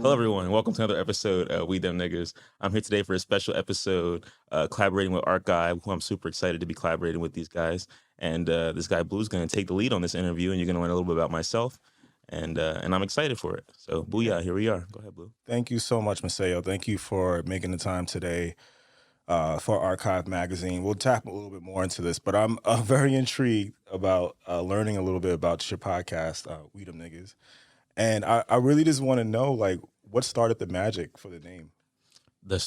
Hello, everyone. Welcome to another episode of We Them Niggas. I'm here today for a special episode collaborating with Archiv, who I'm super excited to be collaborating with these guys. And this guy, Blue's going to take the lead on this interview, and you're going to learn a little bit about myself. And I'm excited for it. So, booyah, here we are. Go ahead, Blue. Thank you so much, Maceo. Thank you for making the time today for Archive Magazine. We'll tap a little bit more into this, but I'm very intrigued about learning a little bit about your podcast, We Them Niggas. And I really just want to know, like, what started the magic for the name?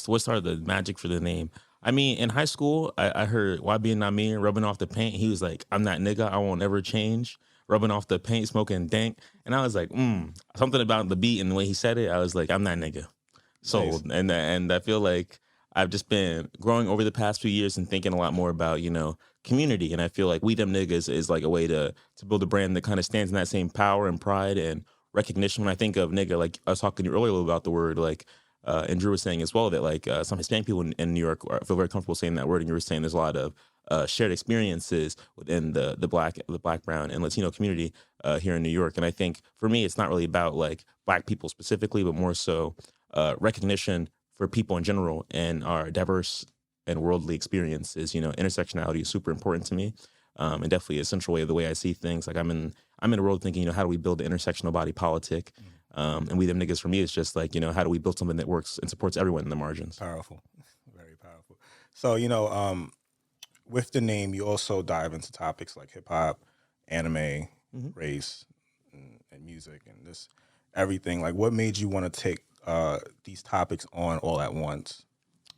What started the magic for the name? I mean, in high school, I heard YB and Namir rubbing off the paint. He was like, I'm that nigga. I won't ever change. Rubbing off the paint, smoking dank. And I was like, something about the beat and the way he said it. I was like, I'm that nigga. Sold. Nice. And I feel like I've just been growing over the past few years and thinking a lot more about, community. And I feel like We Them Niggas is like a way to build a brand that kind of stands in that same power and pride and recognition. When I think of nigga, like I was talking to you earlier about the word, like, and Drew was saying as well that like some Hispanic people in New York feel very comfortable saying that word. And you were saying there's a lot of shared experiences within the black, brown, and Latino community here in New York. And I think for me, it's not really about like black people specifically, but more so recognition for people in general and our diverse and worldly experiences. Intersectionality is super important to me, and definitely a central way of the way I see things. Like I'm in a world thinking, how do we build an intersectional body politic? And We Them Niggas for me is just like, how do we build something that works and supports everyone in the margins? Powerful, very powerful. So, with the name, you also dive into topics like hip hop, anime, race, and music, and this everything. Like, what made you want to take these topics on all at once?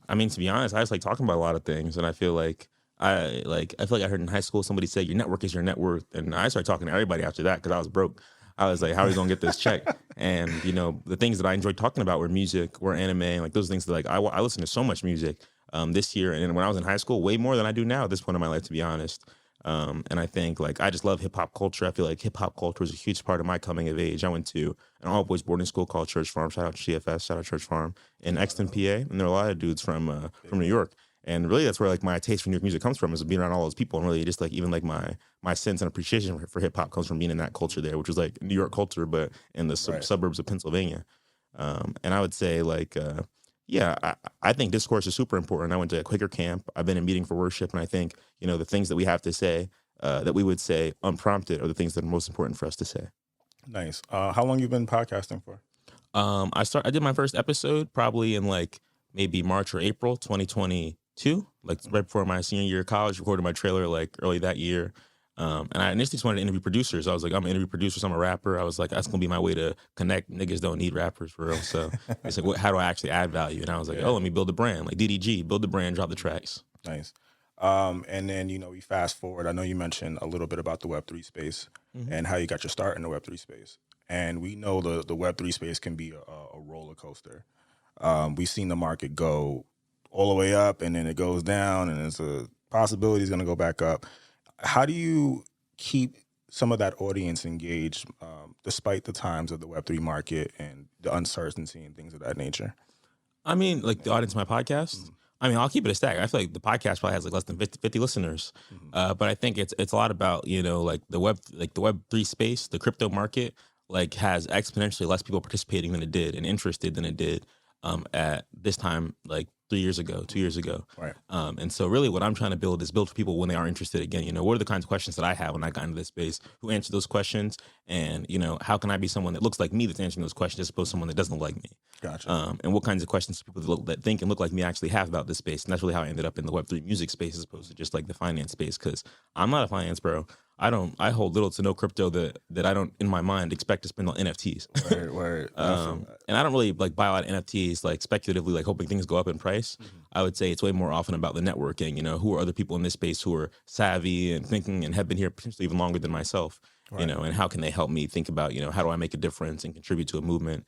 I mean, to be honest, I just like talking about a lot of things, and I feel like I heard in high school somebody say your network is your net worth, and I started talking to everybody after that because I was broke. I was like, how are we gonna get this check? And the things that I enjoyed talking about were music, were anime, and like those things that like I listened to so much music this year, and when I was in high school, way more than I do now at this point in my life, to be honest. And I think like I just love hip hop culture. I feel like hip hop culture is a huge part of my coming of age. I went to an all boys boarding school called Church Farm. Shout out to CFS. Shout out Church Farm in Exton, PA. And there are a lot of dudes from New York. And really, that's where like my taste for New York music comes from, is being around all those people, and really just like even like my sense and appreciation for hip hop comes from being in that culture there, which was like New York culture, but in the suburbs of Pennsylvania. And I would say like, I think discourse is super important. I went to a Quaker camp. I've been in meeting for worship, and I think the things that we have to say that we would say unprompted are the things that are most important for us to say. Nice. How long you been podcasting for? I did my first episode probably in like maybe March or April 2022, like right before my senior year of college. Recorded my trailer like early that year. And I initially just wanted to interview producers. I was like, I'm an interview producer, so I'm a rapper. I was like, that's gonna be my way to connect. Niggas don't need rappers for real. So it's like, how do I actually add value? And I was like, let me build a brand, like DDG, build the brand, drop the tracks. Nice. And then, we fast forward. I know you mentioned a little bit about the Web3 space and how you got your start in the Web3 space. And we know the Web3 space can be a roller coaster. We've seen the market go all the way up, and then it goes down, and there's a possibility it's going to go back up. How do you keep some of that audience engaged despite the times of the Web3 market and the uncertainty and things of that nature? I mean, like the audience of my podcast, I mean, I'll keep it a stack. I feel like the podcast probably has like less than 50 listeners, but I think it's a lot about like the Web3 space, the crypto market, like has exponentially less people participating than it did and interested than it did at this time, like 2 years ago. Right. And so really what I'm trying to build is build for people when they are interested again. What are the kinds of questions that I have when I got into this space? Who answer those questions? And, how can I be someone that looks like me that's answering those questions as opposed to someone that doesn't look like me? Gotcha. And what kinds of questions people that think and look like me actually have about this space? And that's really how I ended up in the Web3 music space as opposed to just like the finance space, because I'm not a finance bro. I hold little to no crypto that I don't, in my mind, expect to spend on NFTs. Word. And I don't really like buy a lot of NFTs like speculatively, like hoping things go up in price. I would say it's way more often about the networking. Who are other people in this space who are savvy and thinking and have been here potentially even longer than myself. Right. And how can they help me think about how do I make a difference and contribute to a movement,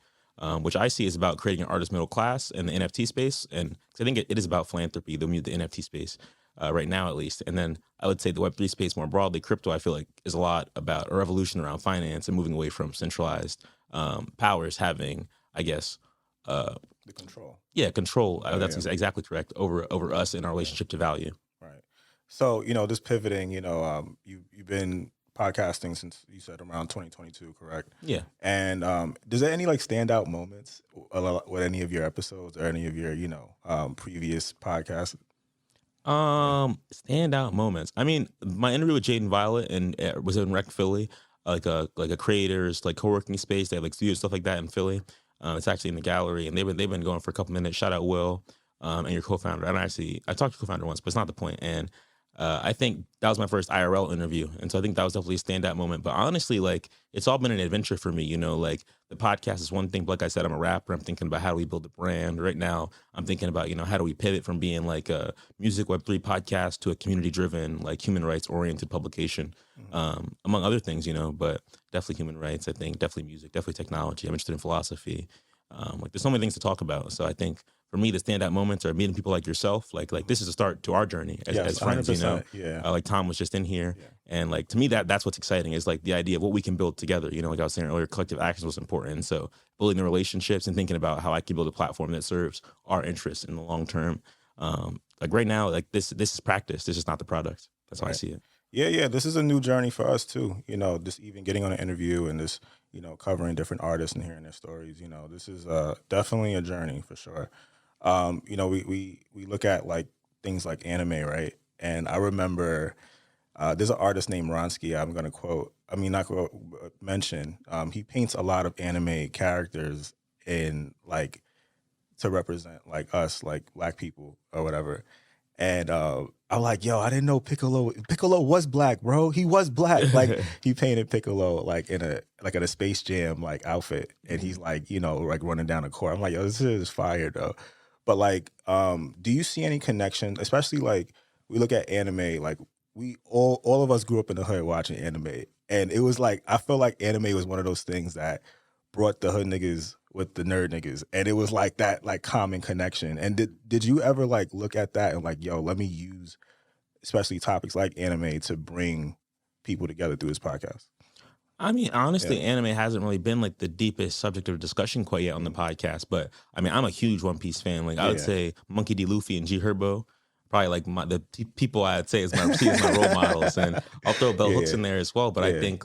which I see is about creating an artist middle class in the NFT space. And I think it is about philanthropy, the NFT space. Right now, at least. And then I would say the Web3 space more broadly, crypto, I feel like is a lot about a revolution around finance and moving away from centralized powers having, I guess, the control. Yeah, control. That's exactly correct over us and our relationship to value. Right. So, just pivoting, you've been podcasting since you said around 2022, correct? Yeah. And does there any like standout moments with any of your episodes or any of your previous podcasts? Standout moments. I mean, my interview with Jaden Violet and was in Rec Philly, like a creators like co-working space. They have like studios stuff like that in Philly. It's actually in the gallery, and they've been going for a couple minutes. Shout out Will, and your co-founder. And I talked to co-founder once, but it's not the point. And I think that was my first IRL interview, and so I think that was definitely a standout moment. But honestly, like it's all been an adventure for me. Like the podcast is one thing, but like I said, I'm a rapper. I'm thinking about how do we build a brand. Right now, I'm thinking about how do we pivot from being like a music Web3 podcast to a community-driven, like human rights-oriented publication, among other things. But definitely human rights. I think definitely music, definitely technology. I'm interested in philosophy. Like there's so many things to talk about. So I think for me, the standout moments are meeting people like yourself. Like this is a start to our journey as friends. 100%, yeah. Like Tom was just in here, and like to me that's what's exciting is like the idea of what we can build together. Like I was saying earlier, collective action was important. And so building the relationships and thinking about how I can build a platform that serves our interests in the long term. Like right now, like this is practice. This is not the product. That's how I see it. Yeah. This is a new journey for us too. Just even getting on an interview and this, covering different artists and hearing their stories. This is definitely a journey for sure. We look at like things like anime, right? And I remember there's an artist named Ronsky. I'm going to mention. He paints a lot of anime characters in like to represent like us, like Black people or whatever. And I'm like, yo, I didn't know Piccolo was Black, bro. He was Black. Like he painted Piccolo like in a Space Jam like outfit, and he's like, like running down the court. I'm like, yo, this is fire though. But like, do you see any connection? Especially like we look at anime, like we all of us grew up in the hood watching anime, and it was like I feel like anime was one of those things that brought the hood niggas with the nerd niggas, and it was like that like common connection. And did you ever like look at that and like, yo, let me use especially topics like anime to bring people together through this podcast? I mean, honestly, anime hasn't really been like the deepest subject of discussion quite yet on the podcast. But I mean, I'm a huge One Piece fan. Like I would say Monkey D. Luffy and G Herbo, probably like the people I'd say is my role models. And I'll throw Bell Hooks in there as well. But I think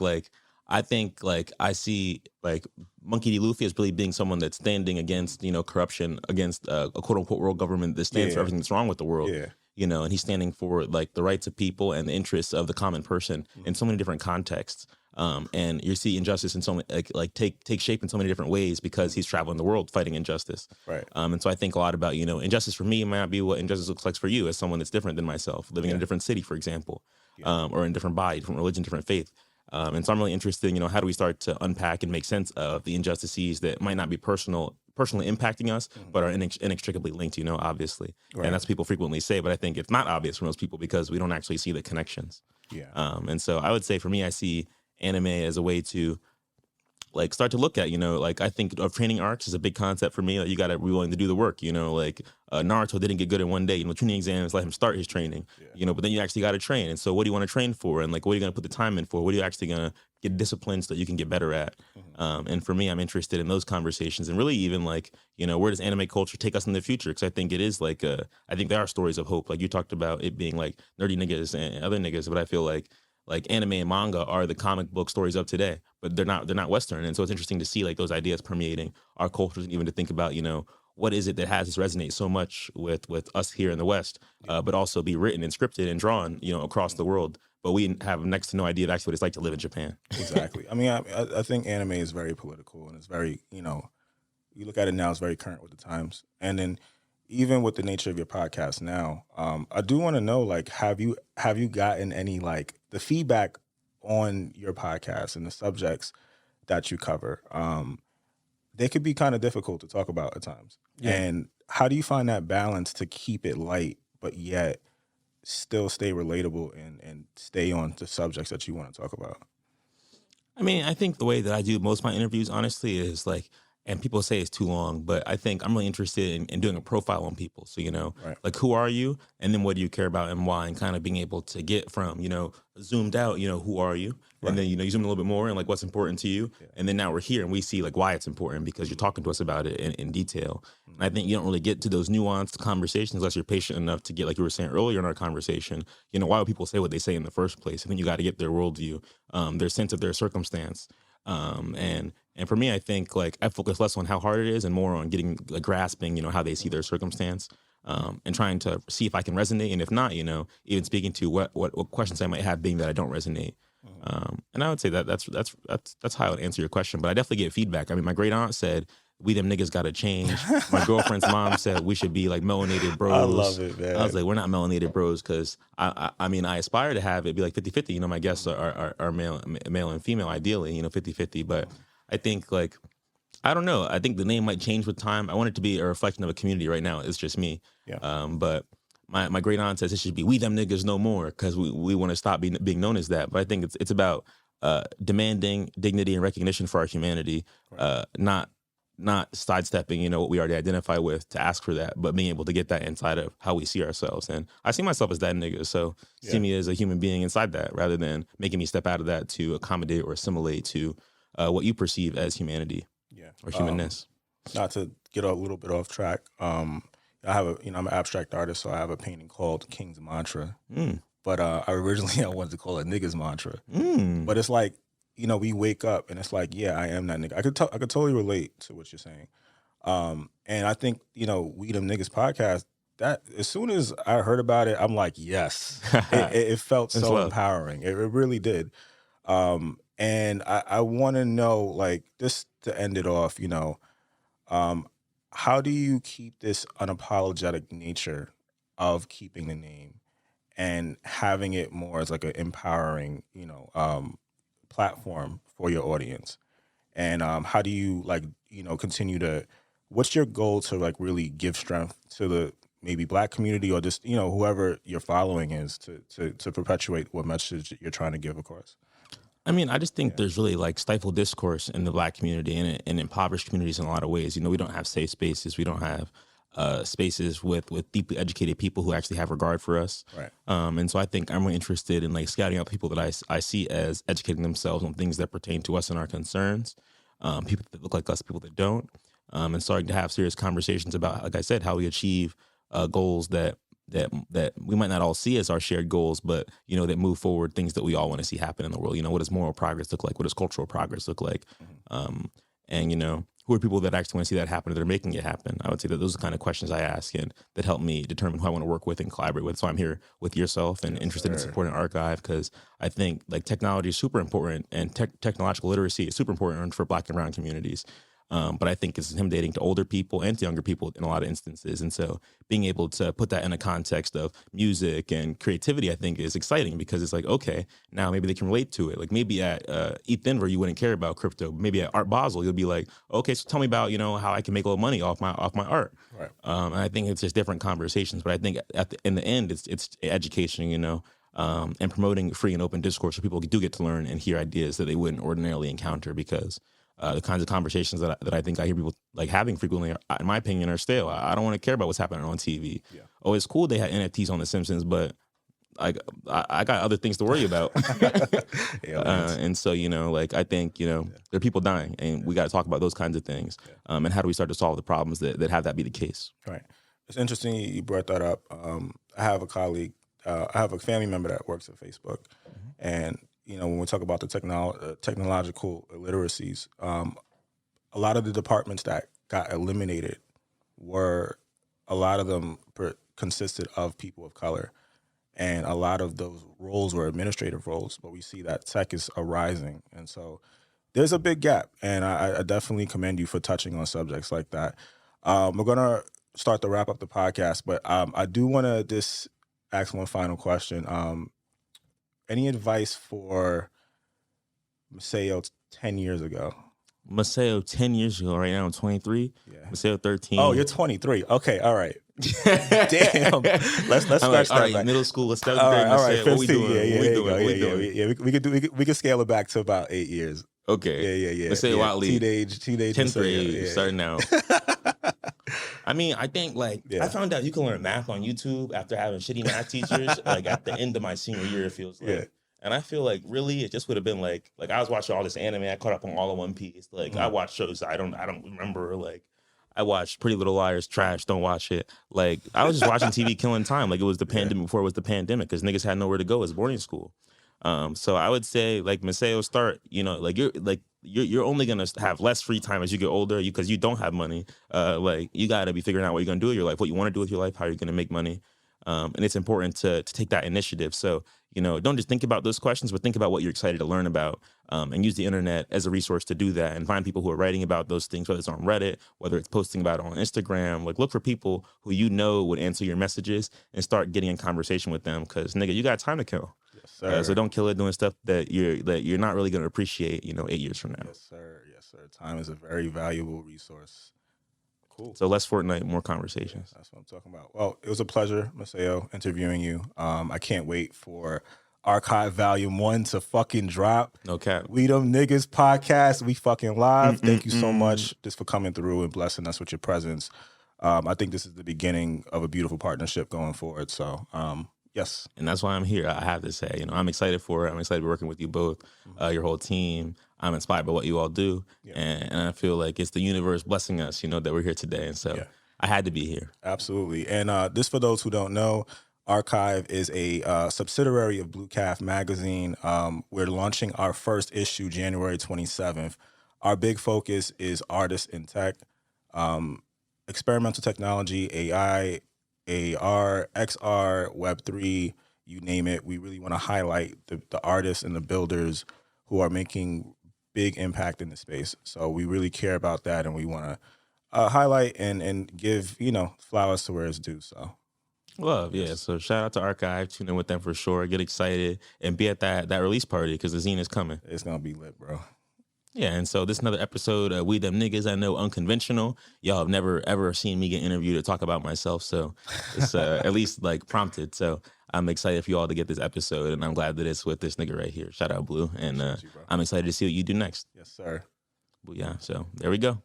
I see like Monkey D. Luffy as really being someone that's standing against, corruption, against a quote unquote world government that stands for everything that's wrong with the world. And he's standing for like the rights of people and the interests of the common person in so many different contexts. And you see injustice in so many like take shape in so many different ways because he's traveling the world fighting injustice. Right. And so I think a lot about, injustice for me might not be what injustice looks like for you as someone that's different than myself, living in a different city, for example, or in a different body, different religion, different faith. And so I'm really interested in, how do we start to unpack and make sense of the injustices that might not be personally impacting us, but are inextricably linked, obviously. Right. And that's what people frequently say, but I think it's not obvious for most people because we don't actually see the connections. Yeah. And so I would say for me, I see anime as a way to like start to look at, like I think of training arcs is a big concept for me. Like you got to be willing to do the work, like Naruto didn't get good in one day. Training exams let him start his training, but then you actually got to train. And so what do you want to train for? And like, what are you going to put the time in for? What are you actually going to get disciplines that you can get better at? And for me, I'm interested in those conversations and really even like, where does anime culture take us in the future? Because I think it is like, I think there are stories of hope. Like you talked about it being like nerdy niggas and other niggas, but I feel like anime and manga are the comic book stories of today, but they're not Western. And so it's interesting to see like those ideas permeating our cultures and even to think about, what is it that has us resonate so much with us here in the West, but also be written and scripted and drawn, across the world. But we have next to no idea of actually what it's like to live in Japan. Exactly. I mean, I think anime is very political and it's very, you look at it now, it's very current with the times. And then even with the nature of your podcast now, I do want to know, like, have you gotten any, like, the feedback on your podcast and the subjects that you cover? They could be kind of difficult to talk about at times. Yeah. And how do you find that balance to keep it light, but yet still stay relatable and stay on the subjects that you want to talk about? I mean, I think the way that I do most of my interviews, honestly, is like and people say it's too long, but I think I'm really interested in doing a profile on people. So, Right. like, who are you? And then what do you care about and why? And kind of being able to get from, zoomed out, who are you? Right. And then, you zoom in a little bit more and like what's important to you. Yeah. And then now we're here and we see like why it's important because you're talking to us about it in detail. And I think you don't really get to those nuanced conversations unless you're patient enough to get, like you were saying earlier in our conversation, why would people say what they say in the first place? I think you got to get their worldview, their sense of their circumstance. And for me, I think like I focus less on how hard it is and more on getting like grasping, how they see their circumstance, and trying to see if I can resonate. And if not, even speaking to what questions I might have being that I don't resonate. And I would say that's how I would answer your question, but I definitely get feedback. I mean, my great aunt said, we them niggas got to change. My girlfriend's mom said we should be like melanated bros. I love it, man. I was like, we're not melanated bros because I mean, I aspire to have it be like 50-50. My guests are male and female, ideally, 50-50. But I think like, I don't know. I think the name might change with time. I want it to be a reflection of a community. Right now, it's just me. Yeah. But my great aunt says it should be we them niggas no more because we want to stop being known as that. But I think it's about demanding dignity and recognition for our humanity, Right. not sidestepping, what we already identify with to ask for that, but being able to get that inside of how we see ourselves. And I see myself as that nigga. So see me as a human being inside that rather than making me step out of that to accommodate or assimilate to what you perceive as humanity or humanness. Not to get a little bit off track. I have I'm an abstract artist, so I have a painting called King's Mantra. But originally I wanted to call it Nigga's Mantra. But it's like, we wake up and it's like, yeah, I am that nigga. I could totally relate to what you're saying. And I think, We Them Niggas podcast, that as soon as I heard about it, I'm like, yes. It felt so empowering. It really did. And I want to know, like, just to end it off, how do you keep this unapologetic nature of keeping the name and having it more as like an empowering, platform for your audience? And how do you continue to, what's your goal to like really give strength to the maybe Black community or just, whoever your following is to perpetuate what message you're trying to give across? I mean, I just think there's really like stifled discourse in the Black community and in impoverished communities in a lot of ways. We don't have safe spaces. We don't have spaces with deeply educated people who actually have regard for us. Right. And so I think I'm really interested in like scouting out people that I see as educating themselves on things that pertain to us and our concerns, people that look like us, people that don't, and starting to have serious conversations about, like I said, how we achieve goals that we might not all see as our shared goals, but, that move forward things that we all want to see happen in the world. What does moral progress look like? What does cultural progress look like? And, who are people that actually want to see that happen or that are making it happen? I would say that those are the kind of questions I ask and that help me determine who I want to work with and collaborate with. So I'm here with yourself and interested in supporting Archive because I think like technology is super important and technological literacy is super important for Black and brown communities. But I think it's intimidating to older people and to younger people in a lot of instances. And so being able to put that in a context of music and creativity, I think is exciting because it's like, okay, now maybe they can relate to it. Like maybe at ETH Denver, you wouldn't care about crypto. Maybe at Art Basel, you'll be like, okay, so tell me about, how I can make a little money off my art. Right. And I think it's just different conversations. But I think in the end, it's education, and promoting free and open discourse so people do get to learn and hear ideas that they wouldn't ordinarily encounter because the kinds of conversations that I think I hear people like having frequently, in my opinion, are stale. I don't want to care about what's happening on TV. Yeah. Oh, it's cool they had NFTs on The Simpsons, but I got other things to worry about. And so, I think, there are people dying and we got to talk about those kinds of things. Yeah. And how do we start to solve the problems that have that be the case? Right. It's interesting you brought that up. I have a colleague, I have a family member that works at Facebook, and when we talk about the technological illiteracies, a lot of the departments that got eliminated a lot of them consisted of people of color. And a lot of those roles were administrative roles, but we see that tech is arising. And so there's a big gap. And I definitely commend you for touching on subjects like that. We're going to start to wrap up the podcast, but I do want to just ask one final question. Any advice for Maceo 10 years ago? Maceo 10 years ago, right now I'm 23. Yeah. Maceo 13. Oh, you're 23. Okay, all right. Damn. Let's scratch that. All right, back. middle school. Let's start all with right, Maceo. What we doing? We can scale it back to about 8 years. Okay. Yeah. Maceo Whatley, Teenage 10th grade, Maceo. starting out. I mean, I think like Yeah. I found out you can learn math on YouTube after having shitty math teachers. Like at the end of my senior year, it feels like. Yeah. And I feel like really it just would have been like I was watching all this anime. I caught up on all of One Piece. Like I watched shows I don't remember. Like I watched Pretty Little Liars, trash. Don't watch it. Like I was just watching TV, killing time. Like it was the pandemic before it was the pandemic because niggas had nowhere to go as boarding school. So I would say like Maceo start. You know, like you're only gonna have less free time as you get older because you don't have money. Like you gotta be figuring out what you're gonna do with your life, what you want to do with your life, how you're gonna make money. And it's important to take that initiative. So, you know, don't just think about those questions, but think about what you're excited to learn about, and use the internet as a resource to do that and find people who are writing about those things, whether it's on Reddit, whether it's posting about it on Instagram. Like look for people who you know would answer your messages and start getting in conversation with them because, nigga, you got time to kill. Yes, sir. So don't kill it doing stuff that you're not really going to appreciate, 8 years from now. Yes, sir. Time is a very valuable resource. Cool. So less Fortnite, more conversations. That's what I'm talking about. Well, it was a pleasure, Maceo, interviewing you. I can't wait for Archive Volume 1 to fucking drop. No cap. We Them Niggas podcast. We fucking live. Thank you so much just for coming through and blessing us with your presence. I think this is the beginning of a beautiful partnership going forward. So, yes. And that's why I'm here. I have to say, I'm excited for it. I'm excited to be working with you both, your whole team. I'm inspired by what you all do. Yeah. And I feel like it's the universe blessing us, that we're here today. And so I had to be here. Absolutely. And this, for those who don't know, Archive is a subsidiary of Blue Calf Magazine. We're launching our first issue January 27th. Our big focus is artists in tech, experimental technology, AI, AR, XR, Web3, you name it. We really want to highlight the artists and the builders who are making big impact in the space. So we really care about that, and we want to highlight and give, flowers to where it's due. So love, yeah. So shout out to Archive. Tune in with them for sure. Get excited and be at that release party because the zine is coming. It's going to be lit, bro. Yeah, and so this is another episode of We Them Niggas. I know, unconventional. Y'all have never, ever seen me get interviewed or talk about myself, so it's at least, prompted. So I'm excited for you all to get this episode, and I'm glad that it's with this nigga right here. Shout out, Blue. And I'm excited to see what you do next. Yes, sir. But yeah, so there we go.